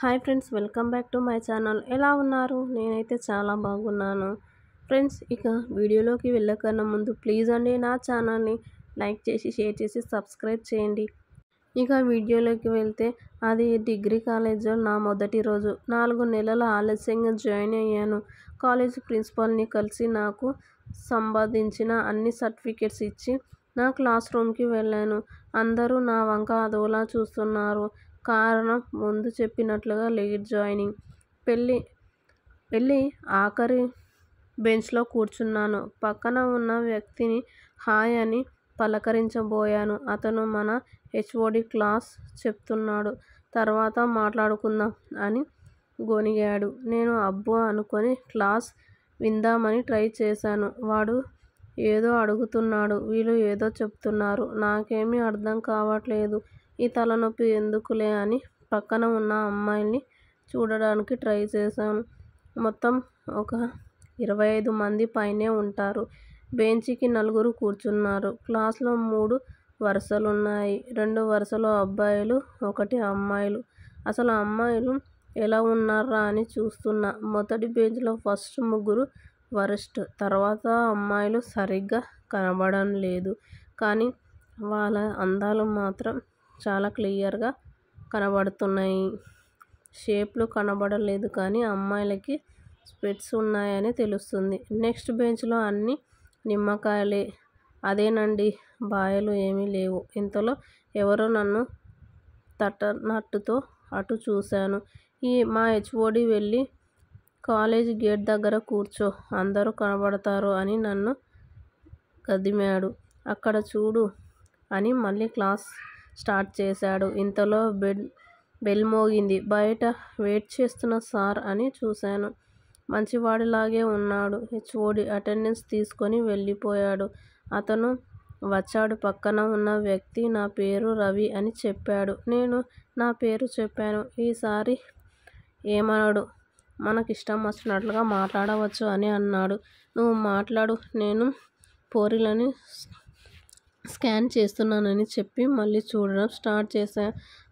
Hi friends, welcome back to my channel. ఎలా ఉన్నారు? నేనైతే చాలా బాగున్నాను ఫ్రెండ్స్. ఇక వీడియోలోకి వెళ్ళకన్నా ముందు ప్లీజ్ అండి నా ఛానల్ని లైక్ చేసి షేర్ చేసి సబ్స్క్రైబ్ చేయండి. ఇక వీడియోలోకి వెళ్తే అది డిగ్రీ కాలేజ్లో నా మొదటి రోజు. 4 నెలల ఆలస్యంగా జాయిన్ అయ్యాను. కాలేజ్ ప్రిన్సిపాల్ని కలిసి నాకు సంబంధించిన అన్ని సర్టిఫికెట్స్ ఇచ్చి నా క్లాస్ రూమ్కి వెళ్ళాను. అందరూ నా వంక అదోలా చూస్తున్నారు. కారణం ముందు చెప్పినట్లుగా లేట్ జాయినింగ్. వెళ్ళి ఆఖరి బెంచ్లో కూర్చున్నాను. పక్కన ఉన్న వ్యక్తిని హాయ్ అని పలకరించబోయాను. అతను మన హెచ్ఓడి క్లాస్ చెప్తున్నాడు, తర్వాత మాట్లాడుకుందాం అని గొనిగాడు. నేను అబ్బో అనుకొని క్లాస్ విందామని ట్రై చేశాను. వాడు ఏదో అడుగుతున్నాడు, వీళ్ళు ఏదో చెప్తున్నారు. నాకేమీ అర్థం కావట్లేదు. ఈ తలనొప్పి ఎందుకులే అని పక్కన ఉన్న అమ్మాయిల్ని చూడడానికి ట్రై చేశాను. మొత్తం ఒక 25 మంది పైనే ఉంటారు. బెంచికి 4 కూర్చున్నారు. క్లాస్లో 3 వరుసలున్నాయి. 2 వరుసలో అబ్బాయిలు, 1 అమ్మాయిలు. అసలు అమ్మాయిలు ఎలా ఉన్నారా అని చూస్తున్నా. మొదటి బెంచ్లో ఫస్ట్ 3 వరస్ట్. తర్వాత అమ్మాయిలు సరిగ్గా కనబడడం లేదు, కానీ వాళ్ళ అందాలు మాత్రం చాలా క్లియర్గా కనబడుతున్నాయి. షేప్లు కనబడలేదు, కానీ అమ్మాయిలకి స్పెట్స్ ఉన్నాయని తెలుస్తుంది. నెక్స్ట్ బెంచ్లో అన్ని నిమ్మకాయలే. అదేనండి, బాయలు ఏమీ లేవు. ఇంతలో ఎవరో నన్ను తట్టనట్టుతో అటు చూశాను. మా హెచ్ఓడి వెళ్ళి కాలేజ్ గేట్ దగ్గర కూర్చో, అందరూ కనబడతారు అని నన్ను గదిమాడు. అక్కడ చూడు అని మళ్ళీ క్లాస్ స్టార్ట్ చేశాడు. ఇంతలో బెల్ మోగింది. బయట వెయిట్ చేస్తున్న సార్ అని చూశాను. మంచివాడిలాగే ఉన్నాడు. హెచ్ఓడి అటెండెన్స్ తీసుకొని వెళ్ళిపోయాడు. అతను వచ్చాడు. పక్కన ఉన్న వ్యక్తి నా పేరు రవి అని చెప్పాడు. నేను నా పేరు చెప్పాను. ఈసారి ఏమనడు, మనకిష్టం వచ్చినట్లుగా మాట్లాడవచ్చు అని అన్నాడు. నువ్వు మాట్లాడు, నేను పోరీలని స్కాన్ చేస్తున్నానని చెప్పి మళ్ళీ చూడడం స్టార్ట్ చేశా.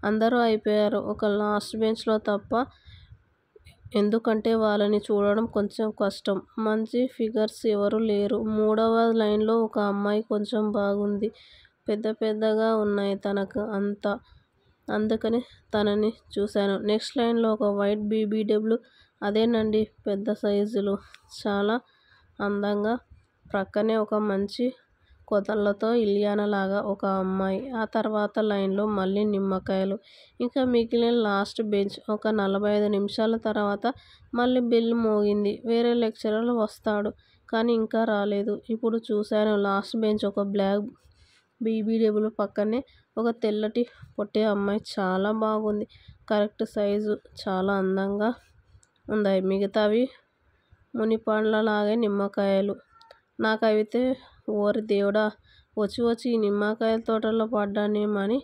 అందరూ అయిపోయారు, ఒక లాస్ట్ బెంచ్లో తప్ప. ఎందుకంటే వాళ్ళని చూడడం కొంచెం కష్టం. మంచి ఫిగర్స్ ఎవరూ లేరు. 3వ లైన్లో ఒక అమ్మాయి కొంచెం బాగుంది. పెద్దగా ఉన్నాయి తనకు అంతా. అందుకని తనని చూశాను. నెక్స్ట్ లైన్లో ఒక వైట్ బీబీడబ్ల్యూ. అదేనండి, పెద్ద సైజులు, చాలా అందంగా. ప్రక్కనే ఒక మంచి కొతలతో ఇలియానాలాగా ఒక అమ్మాయి. ఆ తర్వాత లైన్లో మళ్ళీ నిమ్మకాయలు. ఇంకా మిగిలిన లాస్ట్ బెంచ్. ఒక 45 నిమిషాల తర్వాత మళ్ళీ బెల్ మోగింది. వేరే లెక్చరర్ వస్తాడు, కానీ ఇంకా రాలేదు. ఇప్పుడు చూశాను, లాస్ట్ బెంచ్ ఒక బ్లాక్ బీబీడబ్ల్యూ పక్కనే ఒక తెల్లటి పొట్టి అమ్మాయి. చాలా బాగుంది, కరెక్ట్ సైజు, చాలా అందంగా ఉన్నాయి. మిగతావి మునిపండ్లలాగే నిమ్మకాయలు. నాకైతే ఓరి దేవుడా, వచ్చి ఈ నిమ్మకాయల తోటలో పడ్డానేమని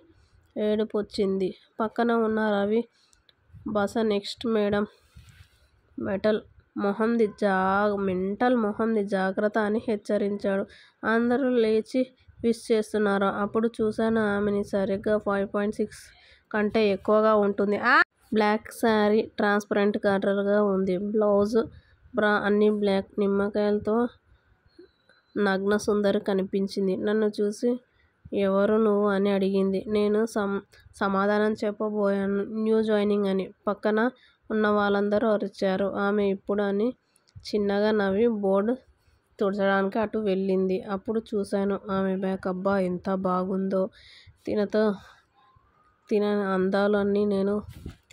ఏడుపొచ్చింది. పక్కన ఉన్న రవి బస నెక్స్ట్ మేడం, మెంటల్ మొహంది జాగ్రత్త అని హెచ్చరించాడు. అందరూ లేచి విష్ చేస్తున్నారు. అప్పుడు చూశాను, ఆమెని సరిగ్గా 5.6 కంటే ఎక్కువగా ఉంటుంది. బ్లాక్ శారీ, ట్రాన్స్పరెంట్ కలర్గా ఉంది. బ్లౌజ్, బ్రా అన్నీ బ్లాక్. నిమ్మకాయలతో నగ్న సుందరి కనిపించింది. నన్ను చూసి ఎవరు నువ్వు అని అడిగింది. నేను సమాధానం చెప్పబోయాను, న్యూ జాయినింగ్ అని. పక్కన ఉన్న వాళ్ళందరూ అరిచారు. ఆమె ఇప్పుడు అని చిన్నగా నవ్వి బోర్డు తుడచడానికి అటు వెళ్ళింది. అప్పుడు చూశాను ఆమె బ్యాగ్. అబ్బా, ఎంత బాగుందో! తిన అందాలు అన్నీ నేను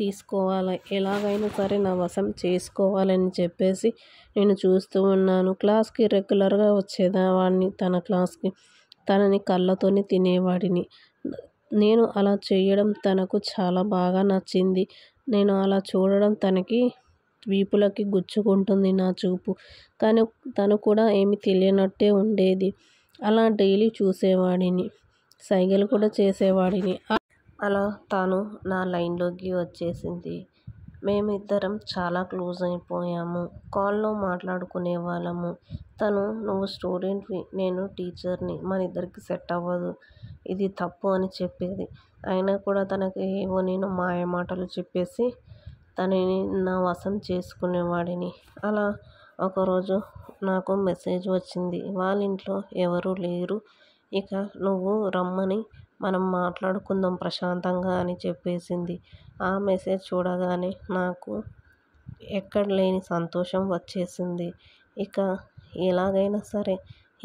తీసుకోవాలి, ఎలాగైనా సరే నా వశం చేసుకోవాలని చెప్పేసి నేను చూస్తూ ఉన్నాను. క్లాస్కి రెగ్యులర్గా వచ్చేవాడిని. తన క్లాస్కి తనని కళ్ళతోనే తినేవాడిని. నేను అలా చేయడం తనకు చాలా బాగా నచ్చింది. నేను అలా చూడడం తనకి వీపులకి గుచ్చుకుంటుంది నా చూపు. కానీ తను కూడా ఏమీ తెలియనట్టే ఉండేది. అలా డైలీ చూసేవాడిని, సైగలు కూడా చేసేవాడిని. అలా తను నా లైన్లోకి వచ్చేసింది. మేమిద్దరం చాలా క్లోజ్ అయిపోయాము. కాల్లో మాట్లాడుకునే వాళ్ళము. తను నువ్వు స్టూడెంట్వి, నేను టీచర్ని, మనిద్దరికి సెట్ అవ్వదు, ఇది తప్పు అని చెప్పేది. అయినా కూడా తనకు ఏవో నేను మాయమాటలు చెప్పేసి తనని నా వశం చేసుకునేవాడిని. అలా ఒకరోజు నాకు మెసేజ్ వచ్చింది, వాళ్ళ ఇంట్లో ఎవరూ లేరు, ఇక నువ్వు రమ్మని మనం మాట్లాడుకుందాం ప్రశాంతంగా అని చెప్పేసింది. ఆ మెసేజ్ చూడగానే నాకు ఎక్కడ లేని సంతోషం వచ్చేసింది. ఇక ఎలాగైనా సరే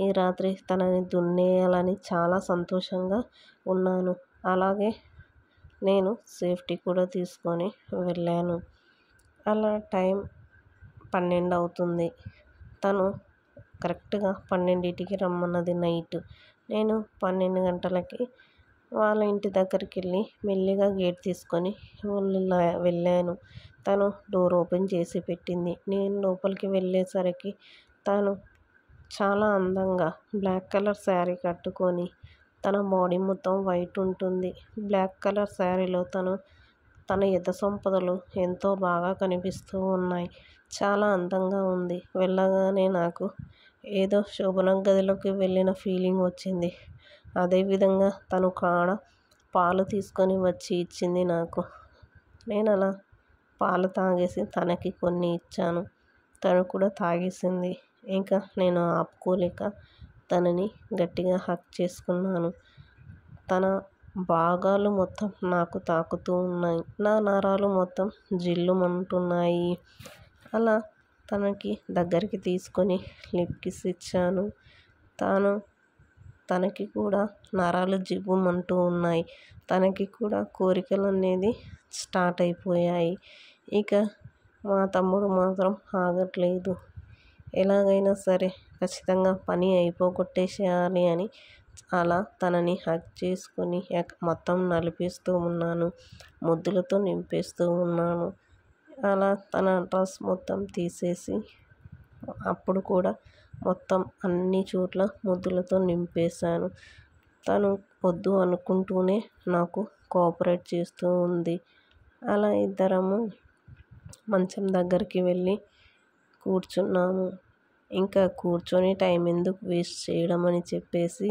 ఈ రాత్రి తనని దున్నేయాలని చాలా సంతోషంగా ఉన్నాను. అలాగే నేను సేఫ్టీ కూడా తీసుకొని వెళ్ళాను. అలా టైం 12 అవుతుంది. తను కరెక్ట్గా 12కి రమ్మన్నది నైట్. నేను 12 గంటలకి వాళ్ళ ఇంటి దగ్గరికి వెళ్ళి మెల్లిగా గేట్ తీసుకొని వెళ్ళాను. తను డోర్ ఓపెన్ చేసి పెట్టింది. నేను లోపలికి వెళ్ళేసరికి తను చాలా అందంగా బ్లాక్ కలర్ శారీ కట్టుకొని, తన బాడీ మొత్తం వైట్ ఉంటుంది. బ్లాక్ కలర్ శారీలో తన ఎద సంపదలు ఎంతో బాగా కనిపిస్తూ ఉన్నాయి. చాలా అందంగా ఉంది. వెళ్ళగానే నాకు ఏదో శోభనం గదిలోకి వెళ్ళిన ఫీలింగ్ వచ్చింది. అదేవిధంగా తను కాడ పాలు తీసుకొని వచ్చి ఇచ్చింది నాకు. నేను అలా పాలు తాగేసి తనకి కొన్ని ఇచ్చాను. తను కూడా తాగేసింది. ఇంకా నేను ఆపుకోలేక తనని గట్టిగా హగ్ చేసుకున్నాను. తన భాగాలు మొత్తం నాకు తాకుతూ ఉన్నాయి. నా నరాలు మొత్తం జిల్లుమంటున్నాయి. అలా తనకి దగ్గరికి తీసుకొని లిప్ కిస్ ఇచ్చాను. తనకి కూడా నరాలు జివ్వుమంటూ ఉన్నాయి. తనకి కూడా కోరికలు అనేది స్టార్ట్ అయిపోయాయి. ఇక మా తమ్ముడు మాత్రం ఆగట్లేదు. ఎలాగైనా సరే ఖచ్చితంగా పని అయిపోగొట్టేసేయాలి అని అలా తనని హగ్ చేసుకొని మొత్తం నలిపేస్తూ ఉన్నాను. ముద్దులతో నింపేస్తూ ఉన్నాను. అలా తన డ్రెస్ మొత్తం తీసేసి అప్పుడు కూడా మొత్తం అన్ని చోట్ల ముద్దులతో నింపేశాను. తను వద్దు అనుకుంటూనే నాకు కోఆపరేట్ చేస్తూ ఉంది. అలా ఇద్దరము మంచం దగ్గరికి వెళ్ళి కూర్చున్నాము. ఇంకా కూర్చొని టైం ఎందుకు వేస్ట్ చేయడం అని చెప్పేసి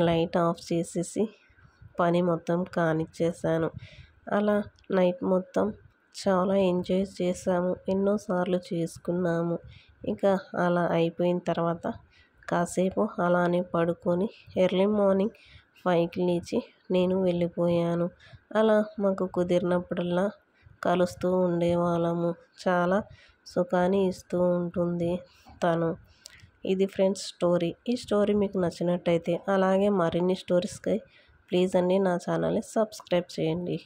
లైట్ ఆఫ్ చేసేసి పని మొత్తం కానిచ్చేసాను. అలా నైట్ మొత్తం చాలా ఎంజాయ్ చేసాము. ఎన్నోసార్లు చేసుకున్నాము. ఇక అలా అయిపోయిన తర్వాత కాసేపు అలానే పడుకొని ఎర్లీ మార్నింగ్ 5కి లేచి నేను వెళ్ళిపోయాను. అలా మాకు కుదిరినప్పుడల్లా కలుస్తూ ఉండేవాళ్ళము. చాలా సుఖాన్ని ఇస్తూ ఉంటుంది తను. ఇది ఫ్రెండ్స్ స్టోరీ. ఈ స్టోరీ మీకు నచ్చినట్టయితే అలాగే మరిన్ని స్టోరీస్కై ప్లీజ్ అండి నా ఛానల్ని సబ్స్క్రైబ్ చేయండి.